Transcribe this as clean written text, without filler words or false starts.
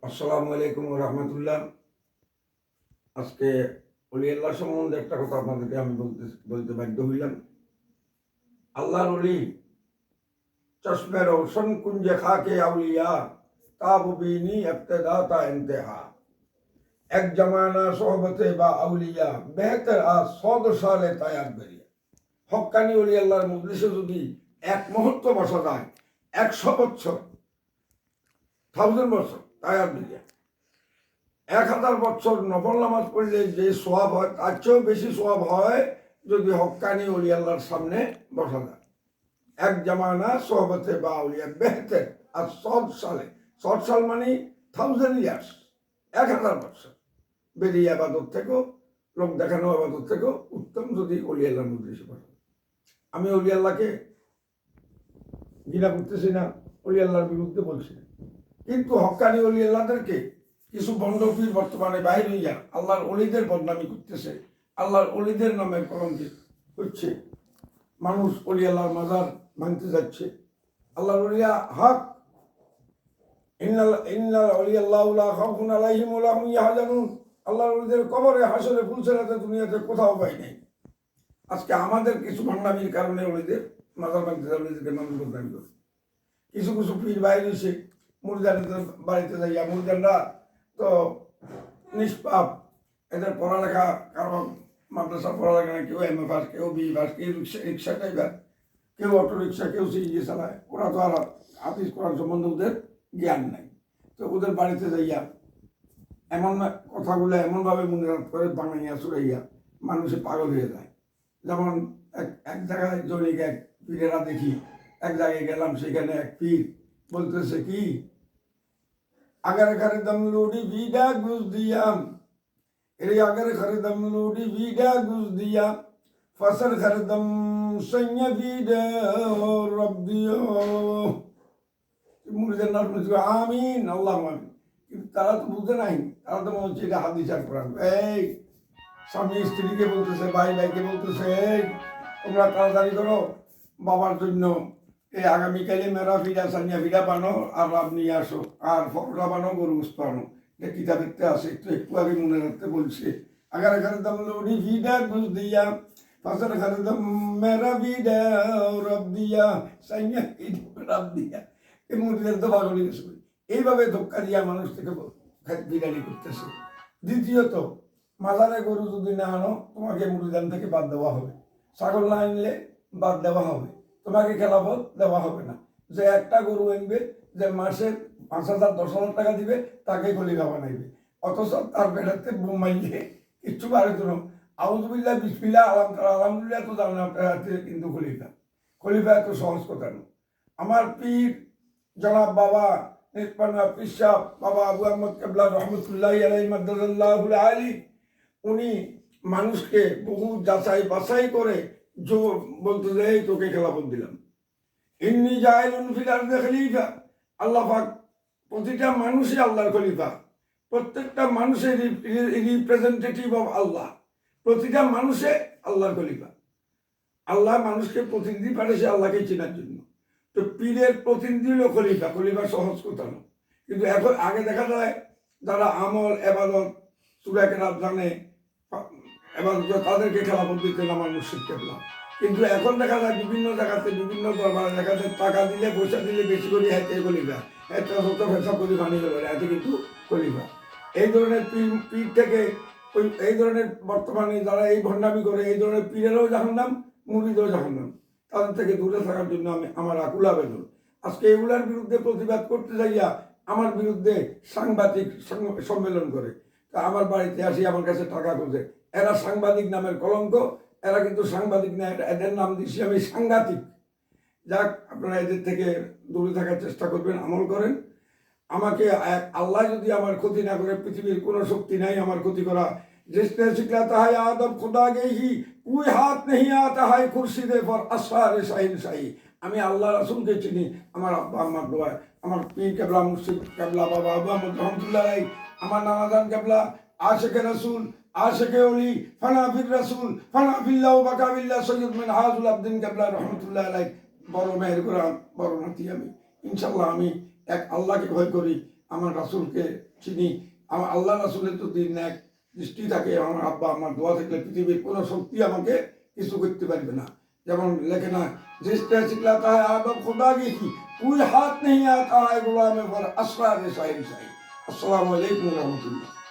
আসসালামু আলাইকুম রহমতুল্লাহ। আজকে অলি আল্লাহ সম্বন্ধে একটা কথা আপনাদেরকে আমি বলতে বাধ্য হইলাম। আল্লাহর অলি চশমে রোশন কুঞ্জে খাকে আউলিয়া তাববিনী ইবতিদা তা ইন্তেহা। এক জামানা সোহবতে বা আউলিয়া বেহতর আজ 100 সালে তায়াত বেরিয়া। হক্কানি অলি আল্লাহর মজলিসে যদি এক মুহূর্ত বসা যায় 100 বছর 1000 বছর তায়াত বেরিয়া। 1000 বছর নফল নামাজ পড়লে যে সোয়াব হয় তার চেয়েও বেশি সোয়াব হয় যদি হক্কানি অলি আল্লাহর সামনে বসা যায়। এক জামানা সোহবতে বা আউলিয়া বেহতের আর 100 সালে 100 সাল মানে 1000 ইয়ার্স, 1000 বছর বেরিয়ে আবাদত থেকেও লোক দেখানো আবাদত থেকেও উত্তম যদি অলি আল্লাহর মজলিসে বসা। আমি অলি আল্লাহকে ঘৃণা করতেছি না, অলি আল্লাহর বিরুদ্ধে বলছি না, কিন্তু হক্কানি অলি আল্লাহদেরকে কিছু বন্ডপীর বর্তমানে বাইরে হইয়া আল্লাহর অলিদের বদনামি করতেছে, আল্লাহর অলিদের নামের কলঙ্কিত হচ্ছে। মানুষ অলি আল্লাহর মাজার ভাঙতে যাচ্ছে। আল্লাহর অলিয়া হক, ইন্নাল আউলিয়াল্লাহু লা খাউফুন আলাইহিম ওয়া লা হুম ইয়াহজানুন। আল্লাহর অলিদের কবরে হাসরে ফুলসেরাতে দুনিয়াতে কোথাও পাই নাই। আজকে আমাদের কিছু ভান্ডামির কারণে অলিদের মাজার ভাঙতে যায়, অলিদেরকে মানুষ বদনামি করে। কিছু কিছু পীর বাইরে এসে মুরিদানদের বাড়িতে যাইয়া, মুরিদানরা তো নিষ্পাপ, এদের পড়ালেখা কারো মাদ্রাসা পড়ালেখা না, কেউ এম এ পাস, কেউ বি পাস, কেউ রিক্সা ড্রাইভার, কেউ অটো রিক্সা, কেউ সিএনজি চালায়। ওরা তো আর হাফিজ কোরআন সম্বন্ধে ওদের জ্ঞান নাই। তো ওদের বাড়িতে যাইয়া এমন কথাগুলো এমনভাবে মনে করে বানাইয়া চুড়াইয়া মানুষে পাগল হয়ে যায়। যেমন এক জায়গায় জৈনিক এক পীরেরা দেখি, এক জায়গায় গেলাম, সেখানে এক পীর বলতেছে কি, अगर खरीदम लोडी वीडा घुस दिया, अरे अगर खरीदम लोडी वीडा घुस दिया, फसल खरीदम सैया वीडा रब दियो। মুরিদের নাম শুনেছি, আমিন আল্লাহ আমিন। কিন্তু তারা তো বুঝতে নাই, তারা তো মনে হচ্ছে এটা হাদিস আর কোরআন। এই স্বামী স্ত্রীকে বলতেছে, ভাই ভাইকে বলতেছে, এই তোমরা তাড়াতাড়ি করো, বাবার জন্য এই আগামীকালে মেরা ফিরা সানিয়া ফিরা বানো আর লাভ নিয়ে আসো, আর ফকরা বানো, গরু গোস্ত আনো। এটা কিতাবেতে আসে, একটু আগে মনে রাখতে বলছে। আগার খারিদাম লোডি ভিডা ঘুষ দিয়া, ফাঁসের খারিদাম মেরা ভিডা রব দিয়া, সাইয়া রব দিয়া। এই মুরগিদের তো পাগল গেছে। এইভাবে ধোক্কা দিয়া মানুষ থেকে বিরিয়ানি করতেছে। দ্বিতীয়ত, মাজারে গরু যদি না আনো তোমাকে মুরগিদান থেকে বাদ দেওয়া হবে, ছাগল না আনলে বাদ দেওয়া হবে, তোমাকে খেলাফত দেওয়া হবে না। যে একটা গরু আনবে, যে মাসে 5,000 10,000 টাকা দিবে, তাকে খলিফা বানাইবে, অথচ তার পেটাতে বোম মাইলে কিচ্ছু পারে তো না। আউযুবিল্লাহ বিসমিল্লাহ আলহামদুলিল্লাহ তো জানেন আপনার হাতে, কিন্তু খলিফা এত সহজ কথা না। আমার পীর জনাব বাবা নিষ্পান্না পিসাব বাবা আবু আহমদ কেবলা রহমতুল্লাহ আলাইহি মাদ্দাল্লাহুল আলী, উনি মানুষকে বহু যাচাই বাছাই করে জোর বলতে দেয়, তোকে খেলাফত দিলাম। ইন্নী জাইলুন ফিল আরদি খলিফা। আল্লাহ পাক প্রতিটা মানুষই আল্লাহর খলিফা, প্রত্যেকটা মানুষের রিপ্রেজেন্টেটিভ অফ আল্লাহ, প্রতিটা মানুষে আল্লাহর খলিফা। আল্লাহ মানুষকে প্রতিনিধি পাঠিয়েছে আল্লাহকে চেনার জন্য। তো পীরের প্রতিনিধি হলো খলিফা। খলিফা সহজ কথা না, কিন্তু এখন আগে দেখা যায় যারা আমল এবাদত সূরা কেরাত জানে, এবাদত তাদেরকে খেলাফত দিতেন আমার মুর্শিদ কেবলা। কিন্তু এখন দেখা যায় বিভিন্ন জায়গাতে বিভিন্ন দরবারে দেখা যায় টাকা দিলে পয়সা দিলে বেশি করে হাতে খলিফা, একটা শত ফেসা করে বানিয়ে দেবে, এতে কিন্তু খলিফা। এই ধরনের পীর থেকে এই ধরনের বর্তমানে যারা এই ভণ্ডামি করে, এই ধরনের পীরেরও জাহান্নাম, মুরিদও জাহান্নাম। তাদের থেকে দূরে থাকার জন্য আমার আকুল আবেদন। আজকে এগুলার বিরুদ্ধে প্রতিবাদ করতে যাইয়া আমার বিরুদ্ধে সাংবাদিক সম্মেলন করে, তা আমার বাড়িতে আসি, আমার কাছে টাকা খোঁজে। এরা সাংবাদিক নামের কলঙ্ক, এরা কিন্তু সাংবাদিক না, এদের নাম দিচ্ছি আমি সাংঘাতিক। যাক, আপনারা এদের থেকে দূরে থাকার চেষ্টা করবেন, আমল করেন। আমাকে আল্লাহ যদি আমার ক্ষতি না করে, পৃথিবীর কোনো শক্তি নাই আমার ক্ষতি করা। जिसने सिखलाता है आदम खुदा के ही, कोई हाथ नहीं आता है खुर्शीदे पर असरार शाहिन शाही। আমি আল্লাহ রাসূলকে চিনি, আমার আব্বা আম্মার দোয়ায়, আমার পীর কেবলা মুর্শিদ কেবলা বাবা আবু আহমদ রহমতুল্লাহ আলাইহি, আমার নানাজান কেবলা আশিকে রাসূল আশিকে ওলি ফানাফির রাসূল ফানাফিল্লাহ বাকাবিল্লাহ সৈয়দ মিনহাজুল আবদিন কেবলা রহমতুল্লাহ আলাইহি। বড় মেহের করা বড় নাতি আমি। ইনশাআল্লাহ আমি এক আল্লাহকে ভয় করি, আমার রাসূলকে চিনি, আমার আল্লাহ রাসূলের প্রতি ন্যাক দৃষ্টি থাকে, আমার আব্বা আমার দোয়া থাকলে পৃথিবীর কোনো শক্তি আমাকে কিছু করতে পারবে না। যেমন লেখে না, जिस तरह सिखलाता है आदम खुदा की थी, कोई हाथ नहीं आता है गुलाम पर असरार शाही शाही। अस्सलाम वालेकुम रहमतुल्लाह।